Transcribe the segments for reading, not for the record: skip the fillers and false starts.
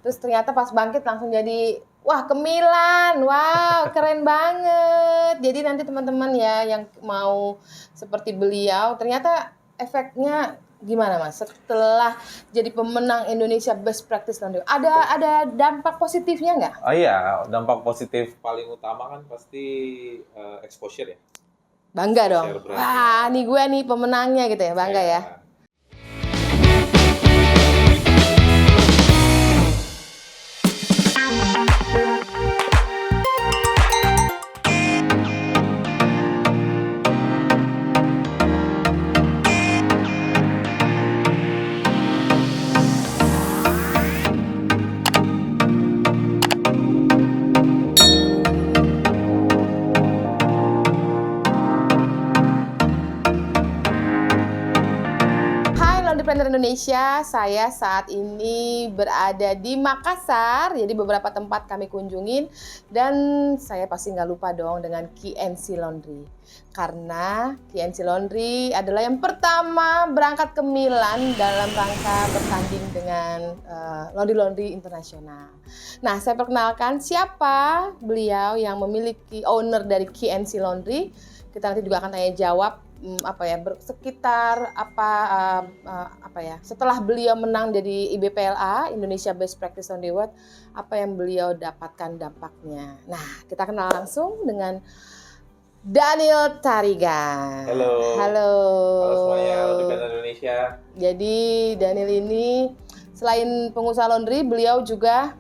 Terus ternyata pas bangkit langsung jadi wah kemilan, wow keren banget. Jadi nanti teman-teman ya yang mau seperti beliau, ternyata efeknya gimana Mas? Setelah jadi pemenang Indonesia Best Practice Laundry, ada dampak positifnya nggak? Oh iya, dampak positif paling utama kan pasti exposure ya. Bangga dong. Exposure brand, Wah, ya. nih gue nih pemenangnya gitu ya, bangga ya. Laundrypreneur Indonesia, saya saat ini berada di Makassar, jadi beberapa tempat kami kunjungin, dan saya pasti nggak lupa dong dengan KNC Laundry. Karena KNC Laundry adalah yang pertama berangkat ke Milan dalam rangka bertanding dengan laundry internasional. Nah, saya perkenalkan siapa beliau yang memiliki owner dari KNC Laundry. Kita nanti juga akan tanya jawab sekitar setelah beliau menang jadi IBPLA Indonesia Best Practice Laundry Award, apa yang beliau dapatkan dampaknya. Nah, kita kenal langsung dengan Daniel Tarigan. Halo. Halo. Halo semuanya, Laundrypreneur Indonesia. Jadi Daniel ini selain pengusaha laundry, beliau juga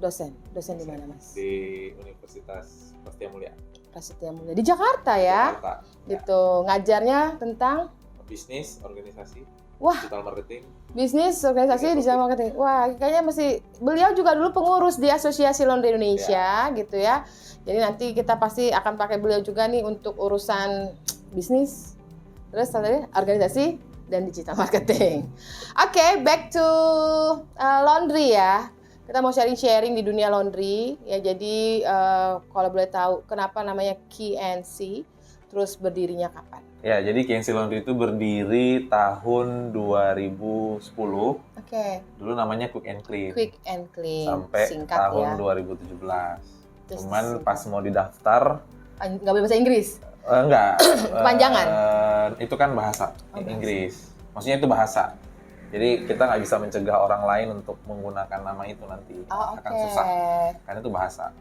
dosen di mana Mas? Di Universitas Prasetya Mulia. Prasetya Mulia di Jakarta ya. Jakarta. Gitu. Ngajarnya tentang bisnis, organisasi, wah, digital marketing. Bisnis, organisasi, digital marketing. Wah, kayaknya beliau juga dulu pengurus di Asosiasi Laundry Indonesia gitu ya. Jadi nanti kita pasti akan pakai beliau juga nih untuk urusan bisnis, terus organisasi dan digital marketing. Oke, back to laundry ya. Kita mau sharing di dunia laundry ya. Jadi kalau boleh tahu kenapa namanya KNC, terus berdirinya kapan? Ya, jadi KNC Laundry itu berdiri tahun 2010. Oke. Dulu namanya Quick and Clean. Quick and Clean. Sampai singkat tahun ya. 2017. Terus Cuman singkat. pas mau didaftar Nggak boleh bahasa Inggris? Enggak. Kepanjangan? Itu kan bahasa Inggris. Maksudnya itu bahasa. Jadi kita nggak bisa mencegah orang lain untuk menggunakan nama itu nanti. Akan susah. Karena itu bahasa.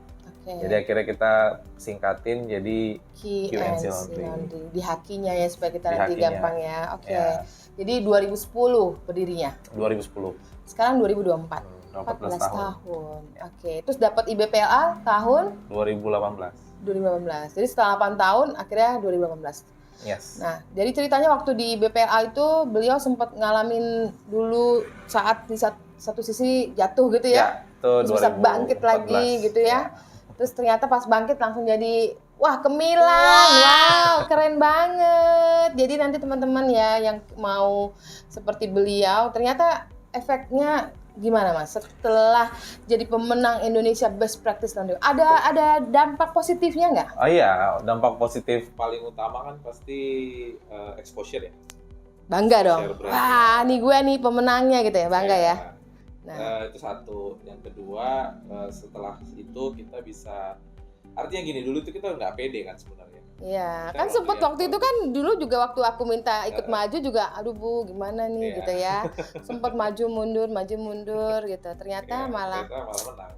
Jadi akhirnya kita singkatin jadi KNC Laundry. Di hakinya ya supaya kita nanti gampang ya. Ya. Jadi 2010 berdirinya? 2010. Sekarang 2024? 14 tahun. Terus dapat IBPLA tahun? 2018. Jadi setelah 8 tahun akhirnya 2018. Yes. Nah, dari ceritanya waktu di BPLA itu beliau sempat ngalamin dulu saat di satu sisi jatuh gitu ya. Terus bisa bangkit lagi gitu ya. Terus ternyata pas bangkit langsung jadi wah kemilan, wow keren banget. Jadi nanti teman-teman ya yang mau seperti beliau, ternyata efeknya gimana Mas? Setelah jadi pemenang Indonesia Best Practice Laundry, ada dampak positifnya nggak? Oh iya, dampak positif paling utama kan pasti exposure ya. Bangga dong. Wah, nih gue nih pemenangnya gitu ya, bangga ya. Nah, itu satu. Yang kedua, setelah itu kita bisa, artinya gini, dulu itu kita nggak pede kan sebenarnya. Iya, kan sempet waktu itu kan dulu juga waktu aku minta ikut maju juga, aduh Bu, gimana nih gitu ya. Sempet maju mundur gitu. Ternyata malah menang.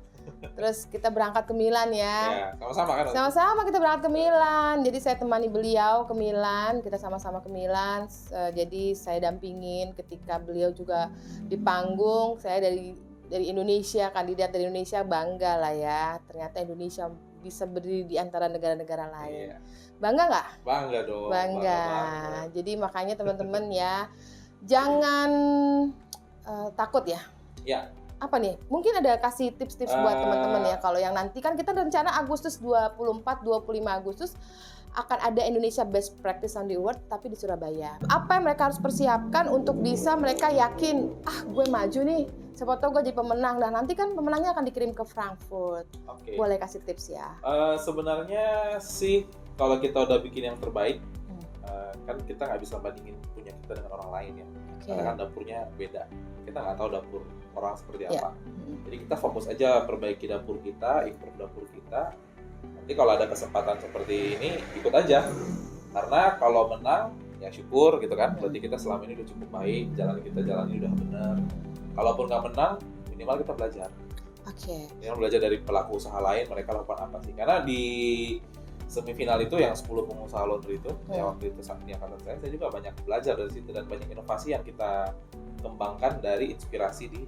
Terus kita berangkat ke Milan ya. Sama-sama kan? Sama-sama kita berangkat ke Milan. Jadi saya temani beliau ke Milan, kita sama-sama ke Milan. Jadi saya dampingin ketika beliau juga di panggung. Saya dari Indonesia, kandidat dari Indonesia, bangga lah ya. Ternyata Indonesia bisa berdiri di antara negara-negara lain. Bangga nggak? Bangga dong. Bangga. Jadi makanya teman-teman ya, jangan takut ya. Ya. Apa nih? Mungkin ada kasih tips-tips buat teman-teman ya. Kalau yang nanti kan kita rencana Agustus 24-25 Agustus akan ada Indonesia Best Practice Laundry Award tapi di Surabaya. Apa yang mereka harus persiapkan untuk bisa mereka yakin, gue maju nih, siapa tahu gue jadi pemenang. Dan nanti kan pemenangnya akan dikirim ke Frankfurt. Boleh kasih tips ya? Sebenarnya sih kalau kita udah bikin yang terbaik, kan kita nggak bisa bandingin punya kita dengan orang lain ya. Karena kan dapurnya beda. Kita nggak tahu dapur orang seperti apa. Jadi kita fokus aja perbaiki dapur kita, improve dapur kita. Nanti kalau ada kesempatan seperti ini, ikut aja. Karena kalau menang, ya syukur gitu kan. Berarti kita selama ini udah cukup baik, jalan kita jalani udah benar. Kalaupun nggak menang, minimal kita belajar. Minimal belajar dari pelaku usaha lain, mereka lakukan apa sih. Karena di semifinal itu yang 10 pengusaha laundry itu, ya waktu itu saat ini angkatan saya juga banyak belajar dari situ dan banyak inovasi yang kita kembangkan dari inspirasi di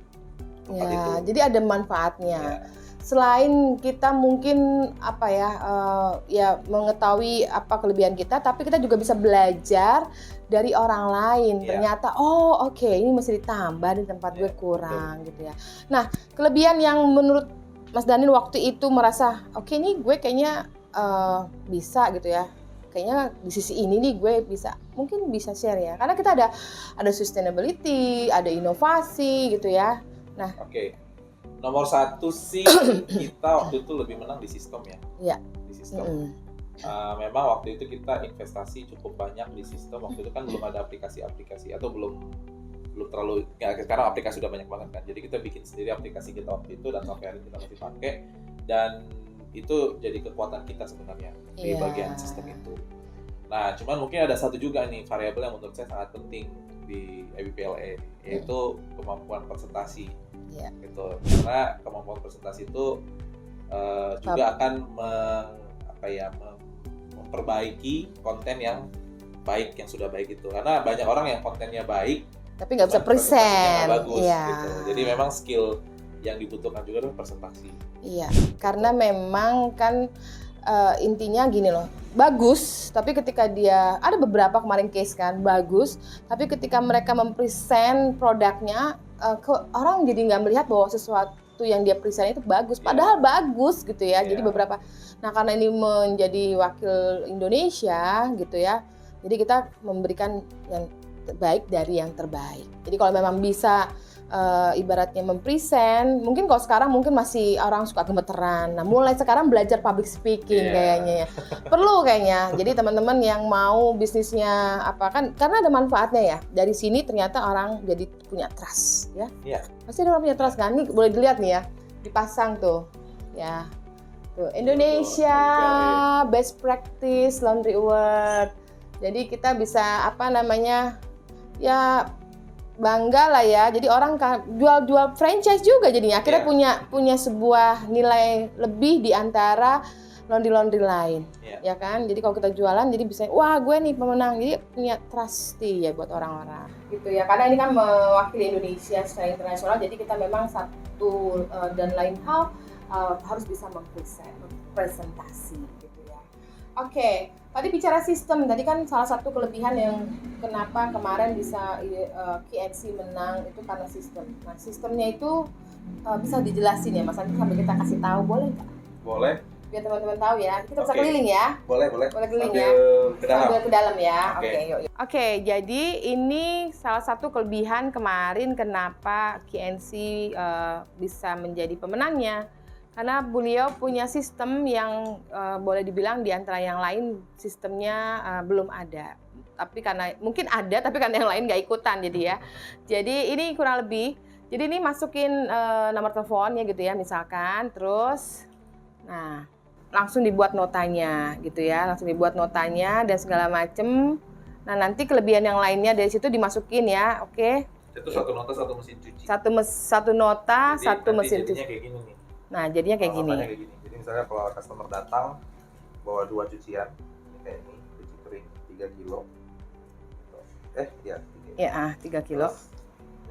tempat itu. Jadi ada manfaatnya. Selain kita mungkin mengetahui apa kelebihan kita, tapi kita juga bisa belajar dari orang lain. Ternyata ini mesti ditambah di tempat gue kurang gitu ya. Nah, kelebihan yang menurut Mas Daniel waktu itu merasa ini gue kayaknya bisa gitu ya. Kayaknya di sisi ini nih gue mungkin bisa share ya. Karena kita ada sustainability, ada inovasi gitu ya. Nah, nomor satu sih kita waktu itu lebih menang di sistem ya. Iya. Di sistem. Memang waktu itu kita investasi cukup banyak di sistem. Waktu itu kan belum ada aplikasi-aplikasi atau belum terlalu. Ya, sekarang aplikasi udah banyak banget kan. Jadi kita bikin sendiri aplikasi kita waktu itu dan sampai hari ini kita masih pakai. Dan itu jadi kekuatan kita sebenarnya di bagian sistem itu. Nah, cuman mungkin ada satu juga nih variabel yang menurut saya sangat penting di EBPLA, yaitu kemampuan presentasi. Gitu. Karena kemampuan presentasi itu juga akan memperbaiki konten yang baik, yang sudah baik itu. Karena banyak orang yang kontennya baik tapi nggak bisa present. Bagus, gitu. Jadi memang skill yang dibutuhkan juga adalah presentasi. Iya, karena memang kan intinya gini loh, bagus, tapi ketika dia, ada beberapa kemarin case kan, bagus, tapi ketika mereka mempresent produknya, orang jadi nggak melihat bahwa sesuatu yang dia present itu bagus, padahal bagus gitu ya. Jadi beberapa, nah karena ini menjadi wakil Indonesia gitu ya, jadi kita memberikan yang terbaik dari yang terbaik. Jadi kalau memang bisa ibaratnya mempresent, mungkin kalau sekarang mungkin masih orang suka gemeteran. Nah, mulai sekarang belajar public speaking kayaknya ya. Perlu kayaknya. Jadi teman-teman yang mau bisnisnya karena ada manfaatnya ya. Dari sini ternyata orang jadi punya trust ya. Pasti ada orang punya trust kan. Ini boleh dilihat nih ya. Dipasang tuh. Ya. Tuh, Indonesia Best Practice Laundry Award. Jadi kita bisa bangga lah ya. Jadi orang jual franchise juga jadinya. Akhirnya punya sebuah nilai lebih di antara laundry lain. Ya kan? Jadi kalau kita jualan jadi bisa wah gue nih pemenang. Jadi punya trusty ya buat orang-orang. Gitu ya. Karena ini kan mewakili Indonesia secara internasional. Jadi kita memang satu dan lain hal harus bisa mempresentasi gitu ya. Tadi bicara sistem, tadi kan salah satu kelebihan yang kenapa kemarin bisa KNC menang itu karena sistem. Nah, sistemnya itu bisa dijelasin ya Mas Andi sampai kita kasih tahu, boleh nggak? Boleh. Biar teman-teman tahu ya. Kita bisa keliling ya? Boleh. Boleh keliling ya? Sambil ke dalam ya. Yuk. Jadi ini salah satu kelebihan kemarin kenapa KNC bisa menjadi pemenangnya. Karena beliau punya sistem yang boleh dibilang di antara yang lain sistemnya belum ada. Tapi karena mungkin ada, tapi karena yang lain nggak ikutan jadi ya. Jadi ini kurang lebih. Jadi ini masukin nomor teleponnya gitu ya misalkan. Terus, nah langsung dibuat notanya gitu ya. Langsung dibuat notanya dan segala macem. Nah nanti kelebihan yang lainnya dari situ dimasukin ya. Itu satu nota satu mesin cuci. Satu nota jadi, satu mesin cuci. Kayak gini nih. Nah, jadinya kayak gini. Jadi misalnya kalau customer datang bawa 2 cucian, ini kayak ini, cuci kering 3 kilo. 3 kilo. Terus,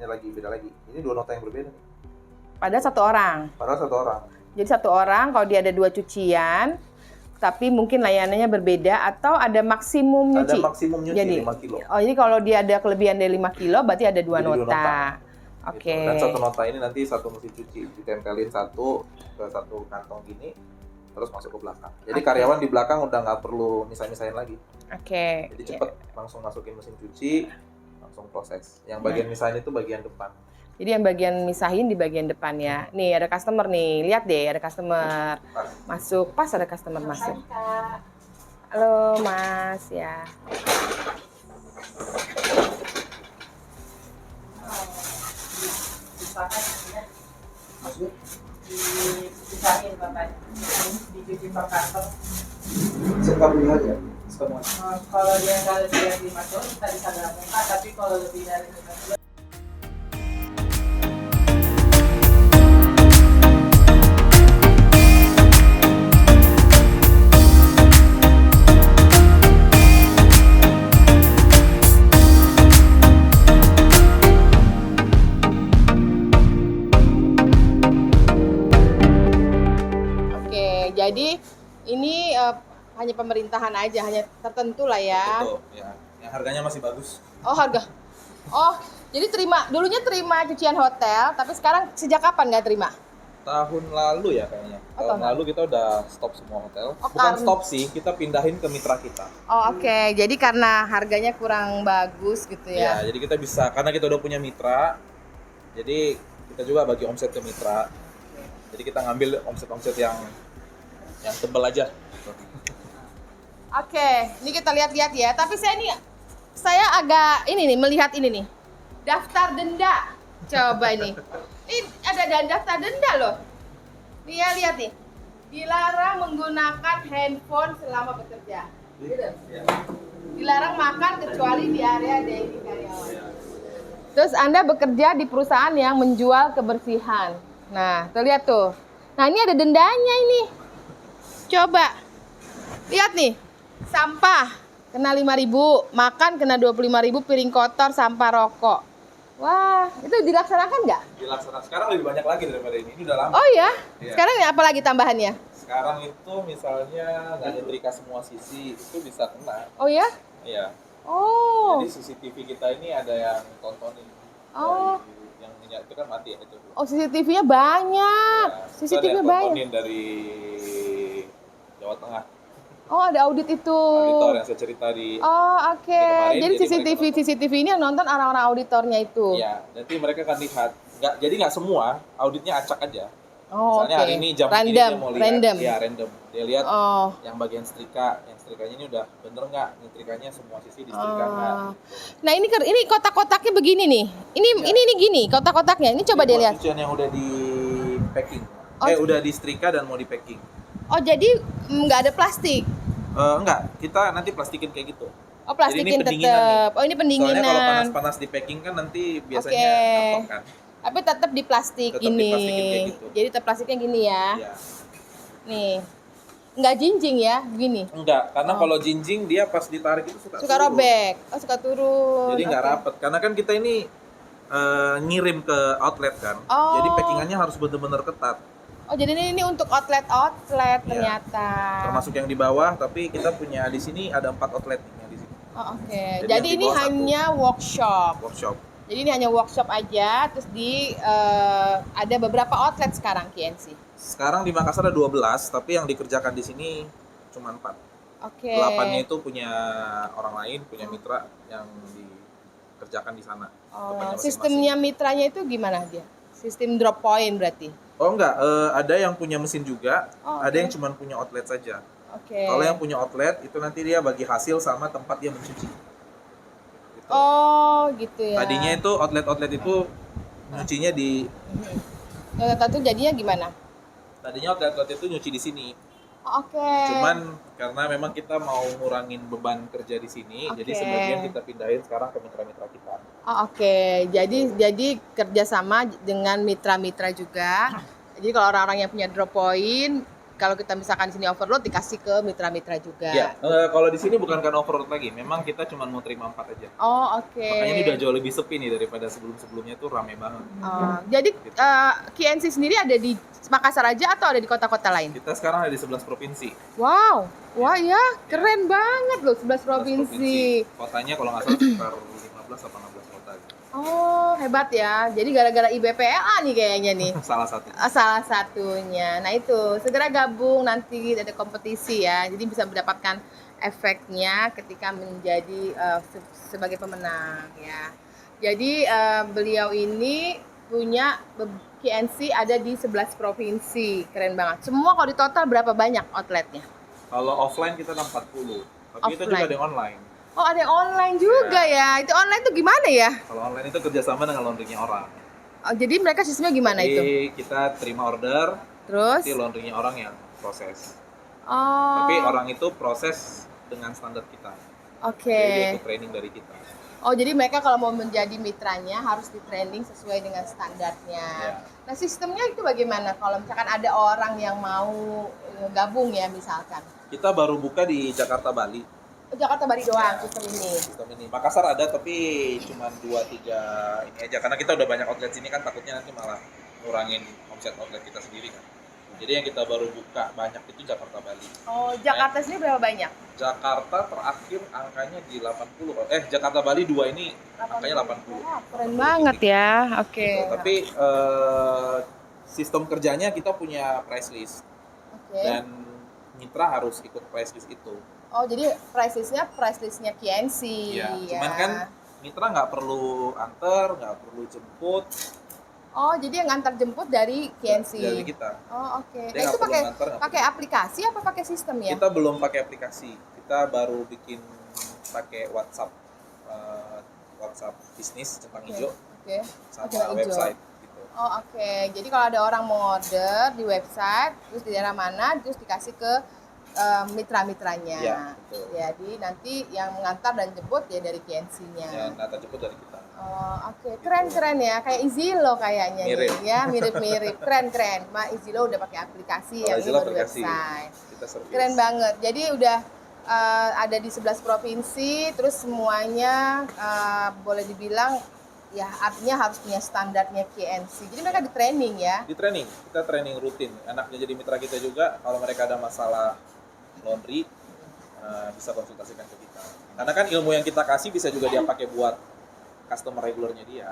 ini lagi beda lagi. Ini 2 nota yang berbeda nih. Padahal satu orang. Jadi satu orang kalau dia ada 2 cucian, tapi mungkin layanannya berbeda atau ada maksimum nyuci. Ada maksimum nyuci jadi, 5 kilo. Jadi kalau dia ada kelebihan dari 5 kilo, berarti ada 2 nota. Gitu. Dan satu nota ini nanti satu mesin cuci ditempelin satu ke satu kantong gini terus masuk ke belakang. Jadi karyawan di belakang udah nggak perlu misahin lagi. Jadi cepet langsung masukin mesin cuci, langsung proses. Yang bagian misahin itu bagian depan. Jadi yang bagian misahin di bagian depan ya. Nih ada customer nih, lihat deh ada customer masuk, pas ada customer masuk. Halo Mas ya. Maksudnya? Dipisahin bapaknya, dicuci pakai kantor. Sekali aja. Semua. Kalau dia nggak lebih dari 5 ton, kita bisa gabungkan. Tapi kalau lebih dari 5 ton, jadi ini hanya pemerintahan aja, hanya tertentu lah ya. Betul, ya. Yang harganya masih bagus. Oh, harga. Oh, jadi dulunya terima cucian hotel, tapi sekarang sejak kapan nggak terima? Tahun lalu ya kayaknya. Tahun lalu kita udah stop semua hotel. Bukan stop sih, kita pindahin ke mitra kita. Oh, oke. Jadi karena harganya kurang bagus gitu ya. Ya, jadi kita bisa, karena kita udah punya mitra, jadi kita juga bagi omset ke mitra. Jadi kita ngambil omset-omset yang tebal aja. Oke, ini kita lihat-lihat ya. Tapi saya agak ini nih, melihat ini nih. Daftar denda. Coba ini. Ini ada daftar denda loh. Nih ya, lihat nih. Dilarang menggunakan handphone selama bekerja. Gitu. Dilarang makan kecuali di area dining karyawan. Terus Anda bekerja di perusahaan yang menjual kebersihan. Nah, tuh lihat tuh. Nah, ini ada dendanya ini. Coba. Lihat nih. Sampah kena 5.000, makan kena 25.000, piring kotor, sampah rokok. Wah, itu dilaksanakan nggak? Dilaksanakan. Sekarang lebih banyak lagi daripada ini. Ini udah lama. Oh ya? Iya. Sekarang apa lagi tambahannya? Sekarang itu misalnya nggak nyetrika semua sisi, itu bisa kena. Oh ya? Iya. Oh. Jadi CCTV kita ini ada yang tontonin. Oh. Yang minyak itu kan mati ya itu. Oh, CCTV-nya banyak. Ya, CCTV-nya ada yang banyak. tontonin dari Jawa Tengah. Oh, ada audit itu. Auditor yang saya cerita di. Oh, oke. kemarin, Jadi jadi CCTV ini yang nonton orang-orang auditornya itu. Iya, nanti mereka akan lihat. Jadi nggak semua, auditnya acak aja. Oh, Misalnya hari ini jam ini dia mau lihat. Iya, random. Dia lihat yang bagian yang setrikanya ini udah bener nggak, nyetrikanya semua sisi disetrika nggak. Nah, ini kotak-kotaknya begini nih. Ini gini kotak-kotaknya. Ini coba dia lihat. Cucian yang udah di packing. Udah di setrika dan mau di packing. Oh, jadi nggak ada plastik? Enggak, kita nanti plastikin kayak gitu. Oh, plastikin tetap. Oh, ini pendinginan. Soalnya kalau panas-panas di packing kan nanti biasanya kapok kan. Tapi tetap di plastik ini. Gitu. Jadi tetap plastiknya gini ya. Iya. Nih. Nggak jinjing ya, begini. Enggak, karena kalau jinjing dia pas ditarik itu suka turun. Robek. Oh, suka turun. Jadi nggak rapet. Karena kan kita ini ngirim ke outlet kan. Jadi packingannya harus benar-benar ketat. Oh, jadi ini untuk outlet ternyata. Termasuk yang di bawah, tapi kita punya di sini ada 4 outlet di sini. Oh, oke. Jadi ini hanya workshop. Jadi ini hanya workshop aja, terus ada beberapa outlet sekarang KNC. Sekarang di Makassar ada 12, tapi yang dikerjakan di sini cuma 4. Oke. 8-nya itu punya orang lain, punya mitra yang dikerjakan di sana. Sistemnya mitranya itu gimana dia? Sistem drop point berarti? Oh enggak, ada yang punya mesin juga, ada yang cuma punya outlet saja. Kalau yang punya outlet itu nanti dia bagi hasil sama tempat dia mencuci. Gitu. Oh gitu ya. Tadinya itu outlet itu nyucinya di. Itu jadinya gimana? Tadinya outlet itu nyuci di sini. Oke. Cuman karena memang kita mau ngurangin beban kerja di sini, jadi sebagian kita pindahin sekarang ke mitra-mitra kita. Oke. Jadi kerjasama dengan mitra-mitra juga. Jadi kalau orang-orang yang punya drop point, kalau kita misalkan di sini overload dikasih ke mitra-mitra juga. Iya. Kalau di sini bukan kan overload lagi, memang kita cuma mau terima 4 aja. Oh, oke. Makanya ini udah jauh lebih sepi nih daripada sebelum-sebelumnya tuh rame banget. Jadi KNC sendiri ada di Makassar aja atau ada di kota-kota lain? Kita sekarang ada di 11 provinsi. Wow. Wah ya, keren banget loh 11 provinsi. Kotanya kalau nggak salah sekitar 15 atau 16 kota. Oh, hebat ya. Jadi gara-gara IBPLA nih kayaknya nih. Salah satu. Salah satunya. Nah itu, segera gabung nanti ada kompetisi ya. Jadi bisa mendapatkan efeknya ketika menjadi sebagai pemenang ya. Jadi beliau ini punya KNC ada di 11 provinsi. Keren banget. Semua kalau di total berapa banyak outletnya? Kalau offline kita ada 40. Tapi kita juga ada yang online. Oh, ada yang online juga ya. Itu online tuh gimana ya? Kalau online itu kerjasama dengan laundrynya orang. Oh, jadi mereka sistemnya gimana itu? Jadi kita terima order, Terus? nanti laundry-nya orang yang proses. Oh. Tapi orang itu proses dengan standar kita. Oke. Jadi dia ikut training dari kita. Oh, jadi mereka kalau mau menjadi mitranya harus di training sesuai dengan standarnya. Ya. Nah, sistemnya itu bagaimana kalau misalkan ada orang yang mau gabung ya misalkan? Kita baru buka di Jakarta, Bali. Oh, Jakarta Bali doang sistem ini. Sistem ini. Makassar ada tapi cuma 2-3 ini aja. Karena kita udah banyak outlet sini kan takutnya nanti malah ngurangin omset outlet kita sendiri kan. Jadi yang kita baru buka banyak itu Jakarta, Bali. Oh, Jakarta sini berapa banyak? Jakarta terakhir angkanya di 80. Jakarta Bali 2 ini angkanya 80. Wah, keren banget ya. Oke. Gitu. Tapi sistem kerjanya kita punya price list. Oke. Dan mitra harus ikut price list itu. Oh, jadi price listnya KNC. Iya. Ya. Cuman kan mitra nggak perlu anter, nggak perlu jemput. Oh, jadi yang antar jemput dari KNC. Dari kita. Oh, oke. Dia Nah, itu nggak perlu pakai nganter, nggak pakai aplikasi apa pakai sistem ya? Kita belum pakai aplikasi. Kita baru bikin pakai WhatsApp WhatsApp bisnis centang Oke. hijau Oke. sama Centang hijau. website gitu. Oh, oke. Jadi kalau ada orang mau order di website, terus di daerah mana, terus dikasih ke mitra-mitranya. Iya, betul. Jadi nanti yang mengantar dan jemput ya dari KNC-nya. Ya, nata jemput dari kita. Oh, oke. Keren-keren ya. Kayak Easylo kayaknya Mirip. nih. Ya, mirip-mirip. Keren-keren. Easylo udah pakai aplikasi, yang ini Easylo baru aplikasi. website. Kita service. Keren banget. Jadi udah ada di 11 provinsi, terus semuanya boleh dibilang ya artinya harus punya standarnya KNC. Jadi mereka di training ya. Di training, kita training rutin. Enaknya jadi mitra kita juga, kalau mereka ada masalah laundry, bisa konsultasikan ke kita. Karena kan ilmu yang kita kasih bisa juga dia pakai buat customer regulernya dia.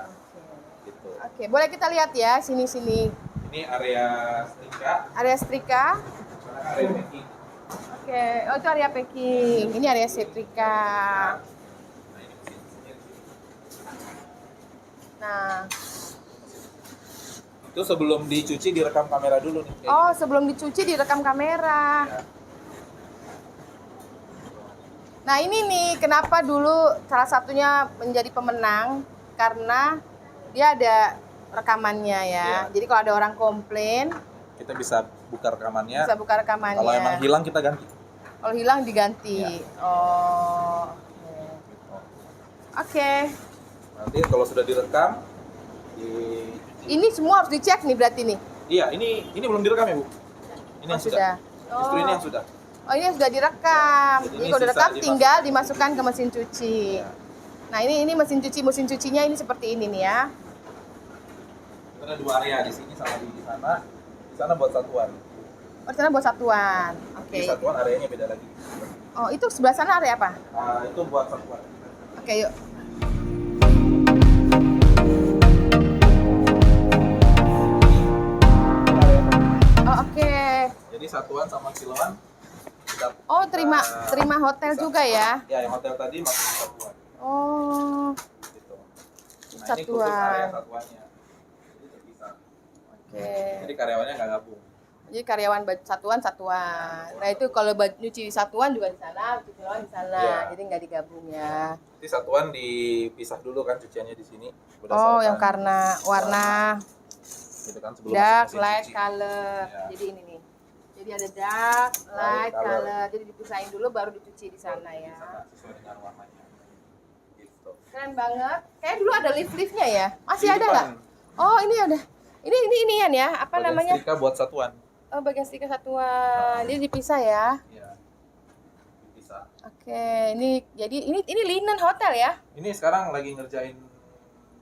Gitu. Oke, boleh kita lihat ya sini-sini. Ini area setrika, Area setrika. sana area packing. Oke, oh itu area packing. Ini area setrika. Nah, ini mesinnya di sini. Nah, Itu sebelum dicuci direkam kamera dulu nih. kayak oh gini. sebelum dicuci direkam kamera. Ya. Nah ini nih kenapa dulu salah satunya menjadi pemenang karena dia ada rekamannya ya. Iya. Jadi kalau ada orang komplain Kita bisa buka rekamannya. bisa buka rekamannya. Kalau emang hilang kita ganti. Kalau hilang diganti. Iya. Oh. Gitu. Oke. Nanti kalau sudah direkam, di Ini semua harus dicek nih berarti nih. iya ini belum direkam ya Bu? Ini Oh, yang sudah. Justru ini Oh. yang sudah. Oh ini sudah direkam. Jadi Jadi ini kalau sisa direkam dimasukkan. tinggal dimasukkan ke mesin cuci. Iya. Nah ini mesin cucinya ini seperti ini nih ya. Itu ada 2 area di sini sama di sana. Di sana buat satuan. Oh di sana buat satuan. Oke. Di satuan areanya beda lagi. Oh itu sebelah sana area apa? Itu buat satuan. Oke yuk. Oh oke. Jadi satuan sama kiloan. kita- Oh terima hotel bisa. juga ya. Ya, yang hotel tadi masuk ke satuan. Oh. Gitu. Nah, ini Satuan. khusus area satuannya. Jadi terpisah. Oke. Jadi karyawannya nggak gabung. Jadi karyawan satuan. Nah itu kalau nyuci satuan juga di sana, cuci lawan di sana. Iya. Jadi nggak digabung ya. Jadi satuan dipisah dulu kan cuciannya di sini. Oh berdasarkan yang karena warna gitu kan sebelum dark, masuk mesin light, cuci. color. Ya. Jadi ini nih. Jadi ada dark, light, color. color. Jadi dipisahin dulu baru dicuci di sana ya. Sesuai dengan warnanya. Gitu. Keren banget. Kayak dulu ada lift-liftnya ya. Masih Di ada depan, nggak? Oh ini ada. Ini ya. Apa bagian namanya? setrika buat satuan. Oh bagian setrika satuan. Jadi dipisah ya. Iya. Bisa. Oke. Ini jadi ini linen hotel ya. Ini sekarang lagi ngerjain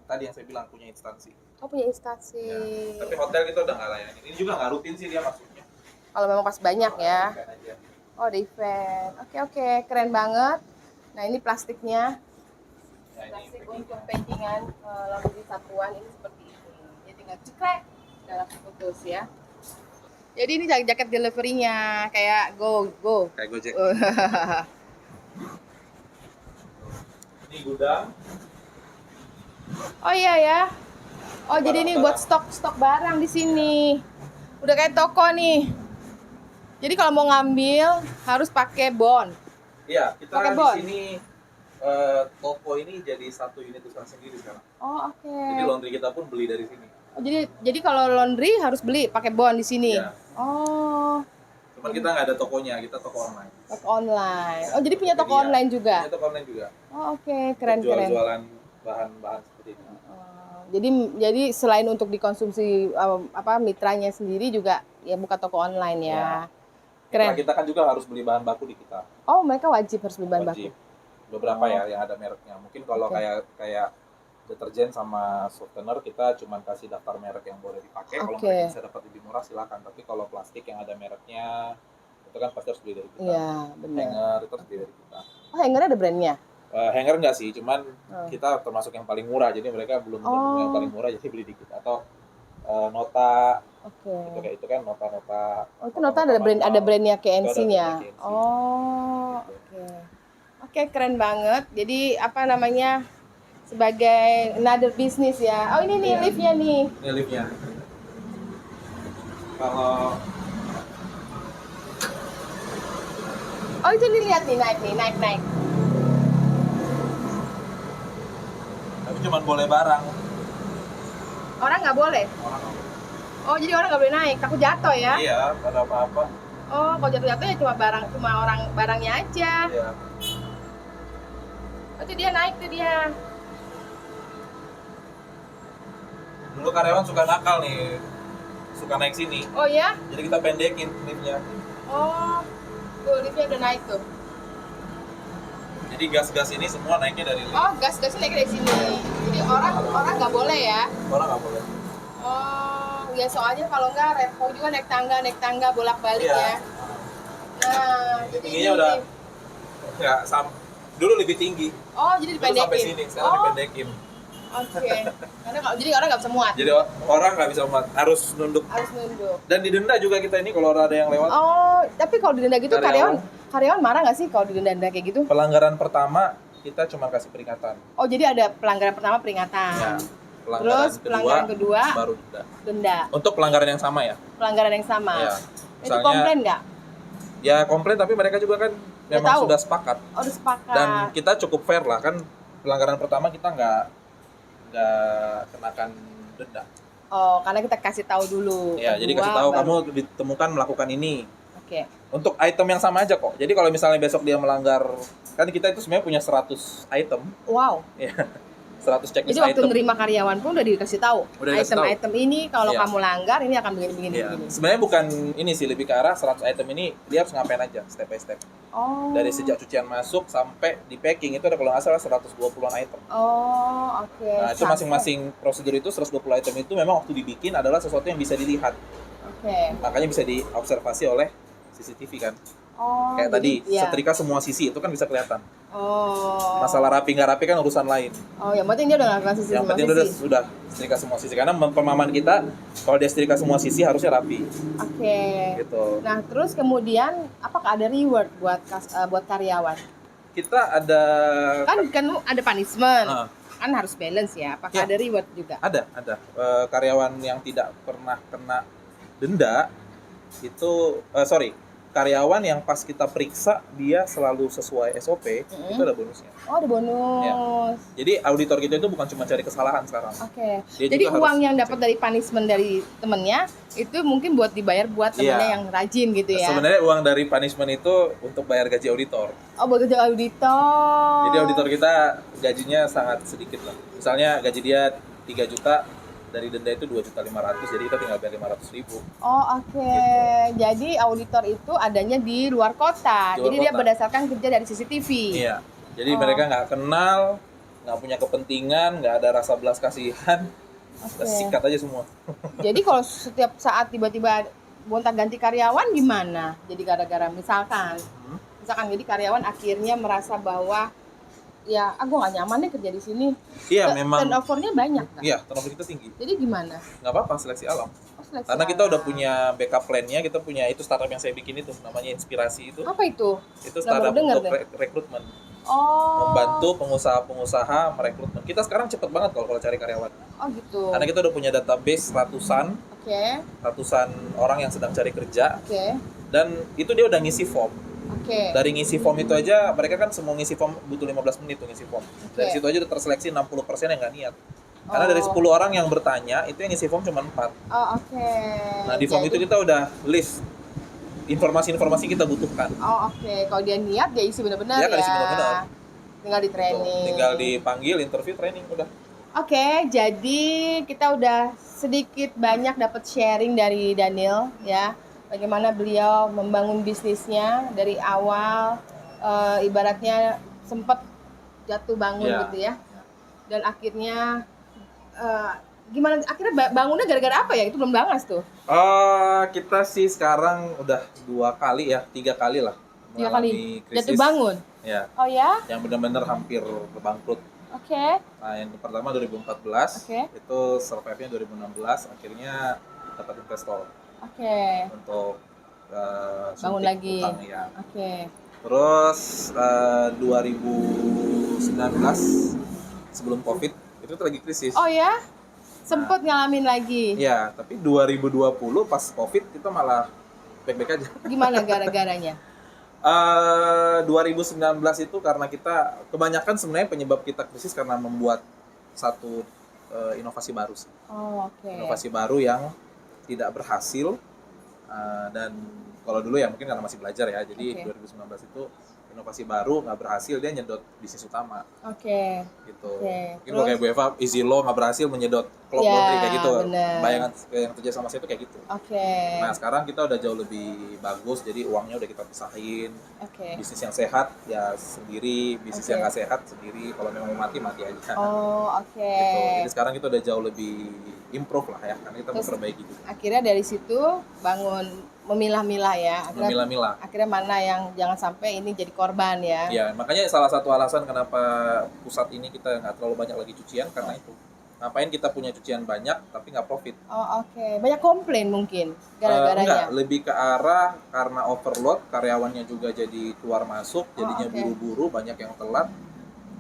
tadi yang saya bilang punya instansi. Oh punya instansi. Ya. Tapi hotel kita udah nggak layanin. Ini juga nggak rutin sih dia masuknya. Kalau memang pas banyak ya. Event aja. Oh di event. Oke. Keren banget. Nah ini plastiknya. Ya, ini Plastik packing. untuk packingan laundry satuan ini seperti ini. Jadi tinggal cekrek dalam putus ya. Jadi ini jaket deliverynya kayak go. Kayak Gojek. Oh. Ini gudang. Oh iya ya. Oh jadi ini buat stok barang di sini. Udah kayak toko nih. Jadi kalau mau ngambil harus pakai bon. Iya, kita Pakai di bon? sini toko ini jadi satu unit usaha sendiri sekarang. Oh oke. Jadi laundry kita pun beli dari sini. Oh, jadi kalau laundry harus beli pakai bon di sini. Iya. Oh. Cuman kita nggak ada tokonya, kita toko online. Toko online. Oh, jadi punya toko Tokopedia. online juga. Punya toko online juga. Oh, oke, keren. Jualan bahan-bahan seperti itu. Jadi selain untuk dikonsumsi mitranya sendiri juga ya buka toko online ya. Ya. Keren. Nah, kita kan juga harus beli bahan baku di kita. Oh, mereka wajib harus beli bahan baku. Wajib. Beberapa ya yang ada mereknya. Mungkin kalau kayak deterjen sama softener kita cuma kasih daftar merek yang boleh dipakai. Kalau mereka bisa dapat lebih murah silakan. Tapi kalau plastik yang ada mereknya itu kan pasti harus beli dari kita. Iya, benar. Hanger itu harus beli dari kita. Oh, hangernya ada brandnya? Hanger enggak sih, cuman kita termasuk yang paling murah. Jadi mereka belum menemukan yang paling murah, jadi beli di kita. Atau nota. Itu kayak itu kan nota-nota. Oh, itu nota ada brandnya KNC-nya. Oh, oke. Oke, keren banget. Jadi apa namanya? Sebagai another business ya. Oh, ini nih liftnya nih. Ini liftnya. Kalau oh, itu dilihat nih naik. tapi cuma boleh barang. Orang nggak boleh. Orang nggak boleh. Oh, jadi orang nggak boleh naik, takut jatuh ya? Iya, ada apa-apa. Oh, kalau jatuh-jatuh ya cuma barangnya aja. Iya. Oh, itu dia naik tuh dia. Dulu karyawan suka nakal nih, suka naik sini. Oh ya? Jadi kita pendekin liftnya. Oh, tuh liftnya udah naik tuh. Jadi gas-gas ini semua naiknya dari lift. Oh, gas-gasnya naik dari sini. Jadi orang nggak boleh ya? Orang nggak boleh. Oh, ya soalnya kalau nggak repot juga naik tangga bolak-balik ya. Nah, jadi tingginya udah nggak dulu lebih tinggi. Oh, jadi Dulu dipendekin. sampai sini, sekarang dipendekin. Oke. Jadi orang nggak bisa muat. Jadi orang nggak bisa muat, harus nunduk. Harus nunduk. Dan didenda juga kita ini kalau ada yang lewat. Oh, tapi kalau didenda gitu karyawan marah nggak sih kalau didenda kayak gitu? Pelanggaran pertama kita cuma kasih peringatan. Oh, jadi ada pelanggaran pertama peringatan. Ya. Terus pelanggaran kedua baru denda. Untuk pelanggaran yang sama ya. Pelanggaran yang sama. Ya. Itu komplain nggak? Ya komplain, tapi mereka juga kan memang sudah sepakat. Oh, udah sepakat. Dan kita cukup fair lah, kan pelanggaran pertama kita nggak kenakan denda. Oh, karena kita kasih tahu dulu. Ya, jadi kasih tahu kamu ditemukan melakukan ini. Oke. Untuk item yang sama aja kok. Jadi kalau misalnya besok dia melanggar, kan kita itu sebenarnya punya 100 item. Wow. Ya. 100 checklist jadi waktu item. nerima karyawan pun udah dikasih tahu. Item-item ini kalau Iya. kamu langgar ini akan begini. Sebenarnya bukan ini sih, lebih ke arah 100 item ini dia harus ngapain aja step by step. Oh. Dari sejak cucian masuk sampai di packing itu ada kalau nggak salah 120-an item. Oh, oke. Nah, itu masing-masing prosedur itu 120 item itu memang waktu dibikin adalah sesuatu yang bisa dilihat. Oke. Makanya bisa diobservasi oleh CCTV kan. Oh, Kayak tadi, ya. setrika semua sisi itu kan bisa kelihatan. Oh. Masalah rapi nggak rapi kan urusan lain. Oh, yang penting dia udah ngelakukan sisi Yang semua penting sisi. sudah setrika semua sisi. Karena pemahaman kita kalau dia setrika semua sisi harusnya rapi. Oke. Gitu. Nah, terus kemudian apakah ada reward buat karyawan? Kita ada Kan ada punishment. Ah. Kan harus balance ya. Apakah Ya. ada reward juga? ada karyawan yang tidak pernah kena denda itu karyawan yang pas kita periksa dia selalu sesuai SOP, itu ada bonusnya. Oh, ada bonus. Ya. Jadi auditor kita itu bukan cuma cari kesalahan sekarang. Oke. Dia Jadi juga uang harus yang dapat dari punishment dari temennya itu mungkin buat dibayar buat temennya Iya. yang rajin gitu ya. Sebenarnya uang dari punishment itu untuk bayar gaji auditor. Oh, buat kerja auditor. Jadi auditor kita gajinya sangat sedikit lah. Misalnya gaji dia 3 juta, dari denda itu 2.500.000, jadi kita tinggal bayar 500.000. Oh, oke. Jadi auditor itu adanya di luar kota. Di luar Jadi dia kota. berdasarkan kerja dari CCTV. Iya. Jadi mereka nggak kenal, nggak punya kepentingan, nggak ada rasa belas kasihan, Oke. sikat aja semua. Jadi kalau setiap saat tiba-tiba gonta-ganti karyawan gimana? Jadi gara-gara misalkan jadi karyawan akhirnya merasa bahwa ya aku nggak nyaman deh kerja di sini. Iya, memang. Turnover-nya banyak kan? Iya, turnover kita tinggi. Jadi gimana? Nggak apa-apa, seleksi alam. Oh, seleksi Karena kita alam. udah punya backup plan-nya, kita punya itu startup yang saya bikin itu, namanya Inspirasi itu. Apa itu? Itu Nggak startup baru denger untuk deh. rekrutmen. Oh. Membantu pengusaha-pengusaha merekrutmen. Kita sekarang cepet banget kalau cari karyawan. Oh gitu. Karena kita udah punya database Oke. ratusan orang yang sedang cari kerja, Oke. dan itu dia udah ngisi form. Oke. Dari ngisi form itu aja, mereka kan semua ngisi form butuh 15 menit tuh ngisi form. Dari situ aja udah terseleksi 60% yang nggak niat. Karena dari 10 orang yang bertanya, itu yang isi form cuma 4. Oh, oke. Nah, di form itu kita udah list informasi-informasi kita butuhkan. Oh, oke. Kalau dia niat, dia isi benar-benar Dia ya. akan isi benar-benar. Tinggal di training. Tinggal dipanggil, interview, training, udah. Oke, jadi kita udah sedikit banyak dapat sharing dari Daniel ya. Bagaimana beliau membangun bisnisnya dari awal, ibaratnya sempat jatuh bangun gitu ya. Dan akhirnya gimana? Akhirnya bangunnya gara-gara apa ya? Itu belum bangas tuh. Kita sih sekarang udah 3 kali lah. 3 kali Krisis. jatuh bangun. Ya. Oh ya? Yang benar-benar hampir bangkrut. Oke. Nah, yang pertama 2014, itu survive-nya 2016, akhirnya dapat investor. Oke. Untuk bangun lagi. Utang, ya. Oke. Terus 2019 sebelum Covid itu lagi krisis. Oh ya? Sempet ngalamin lagi. Iya, tapi 2020 pas Covid itu malah baik-baik aja. Gimana gara-garanya? 2019 itu karena kita kebanyakan sebenarnya penyebab kita krisis karena membuat satu inovasi baru sih. Oh, oke. Inovasi baru yang tidak berhasil dan kalau dulu ya mungkin karena masih belajar ya, jadi 2019 itu inovasi baru nggak berhasil, dia nyedot bisnis utama. Oke. Gitu. Oke. Mungkin kayak Bu Eva, Easy Law nggak berhasil menyedot Cloud Laundry kayak gitu. Bener. Bayangan yang terjadi sama saya itu kayak gitu. Oke. Nah sekarang kita udah jauh lebih bagus, jadi uangnya udah kita pisahin. Oke. Bisnis yang sehat ya sendiri, bisnis yang nggak sehat sendiri. Kalau memang mau mati aja. Oh, oke. Gitu. Jadi sekarang kita udah jauh lebih improve lah ya, karena kita mau perbaiki gitu. Akhirnya dari situ bangun memilah-milah ya. Memilah-milah. Akhirnya mana yang jangan sampai ini jadi korban ya. Ya, makanya salah satu alasan kenapa pusat ini kita nggak terlalu banyak lagi cucian karena itu. Ngapain kita punya cucian banyak tapi nggak profit? Oh, oke. Banyak komplain mungkin gara-garanya. Enggak, lebih ke arah karena overload, karyawannya juga jadi keluar masuk, jadinya buru-buru, banyak yang telat.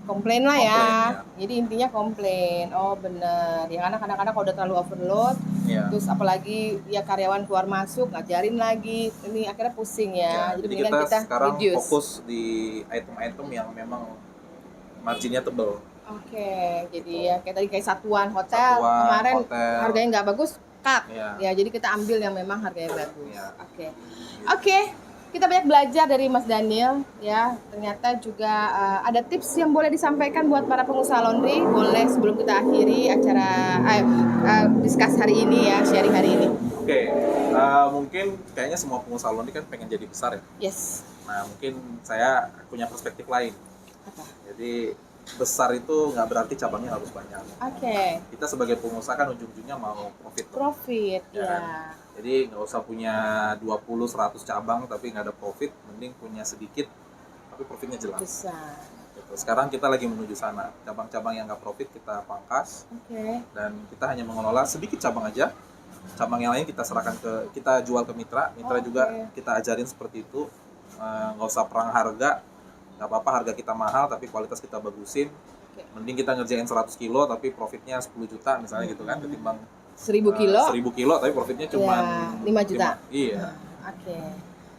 Komplain lah ya. Jadi intinya komplain. Oh benar. Ya karena kadang-kadang kalau udah terlalu overload, terus apalagi ya karyawan keluar masuk, ngajarin lagi, ini akhirnya pusing ya. Jadi kita sekarang reduce. fokus di item-item yang memang marginnya tebel. Oke, jadi ya kayak satuan hotel kemarin harganya nggak bagus, cut. Ya jadi kita ambil yang memang harganya bagus. Oke. Kita banyak belajar dari Mas Daniel ya. Ternyata juga ada tips yang boleh disampaikan buat para pengusaha laundry. Boleh sebelum kita akhiri acara discuss hari ini ya, sharing hari ini. Oke. Mungkin kayaknya semua pengusaha laundry kan pengen jadi besar ya. Yes. Nah, mungkin saya punya perspektif lain. Apa? Jadi besar itu nggak berarti cabangnya harus banyak. Oke. Kita sebagai pengusaha kan ujung-ujungnya mau profit. Profit, ya. Jadi nggak usah punya 20-100 cabang tapi nggak ada profit, mending punya sedikit tapi profitnya jelas. Besar. Gitu. Sekarang kita lagi menuju sana. Cabang-cabang yang nggak profit kita pangkas. Dan kita hanya mengelola sedikit cabang aja. Cabang yang lain kita serahkan kita jual ke mitra. Mitra juga kita ajarin seperti itu. Nggak usah perang harga. Nggak apa-apa harga kita mahal tapi kualitas kita bagusin. Mending kita ngerjain 100 kilo tapi profitnya 10 juta misalnya gitu kan, ketimbang 1000 kilo 1000 kilo tapi profitnya cuma 5 juta. Iya. Oke.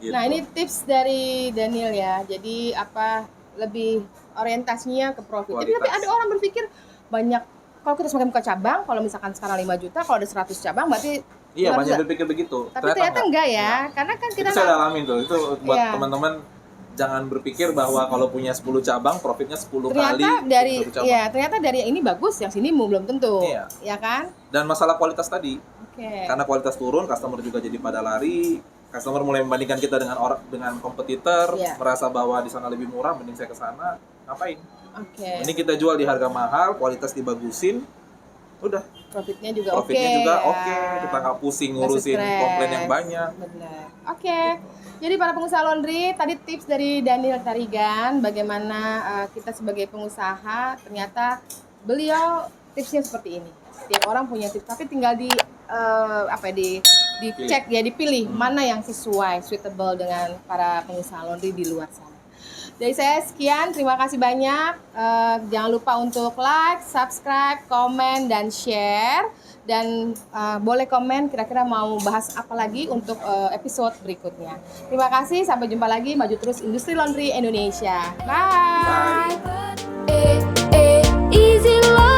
Gitu. Nah, ini tips dari Daniel ya. Jadi lebih orientasinya ke profit. Tapi ada orang berpikir banyak kalau kita semakin buka cabang, kalau misalkan sekarang 5 juta, kalau ada 100 cabang berarti iya, banyak berpikir begitu. Tapi ternyata enggak ya. Karena kan kita itu saya alamin tuh. Itu buat teman-teman jangan berpikir bahwa kalau punya 10 cabang profitnya 10 kali. Ternyata dari yang ini bagus, yang sini belum tentu. Ya kan? Dan masalah kualitas tadi. Karena kualitas turun, customer juga jadi pada lari. Customer mulai membandingkan kita dengan kompetitor, merasa bahwa di sana lebih murah, mending saya ke sana. Ngapain? Ini kita jual di harga mahal, kualitas dibagusin. Udah. Profitnya juga kita nggak pusing ngurusin komplain yang banyak. Benar. Jadi para pengusaha laundry, tadi tips dari Daniel Tarigan bagaimana kita sebagai pengusaha, ternyata beliau tipsnya seperti ini. Setiap orang punya tips, tapi tinggal dicek ya, dipilih mana yang sesuai, suitable dengan para pengusaha laundry di luar sana. Dari saya sekian, terima kasih banyak. Jangan lupa untuk like, subscribe, komen, dan share. Dan boleh komen kira-kira mau bahas apa lagi untuk episode berikutnya. Terima kasih, sampai jumpa lagi. Maju terus industri laundry Indonesia. Bye. Bye. Easy Laundry.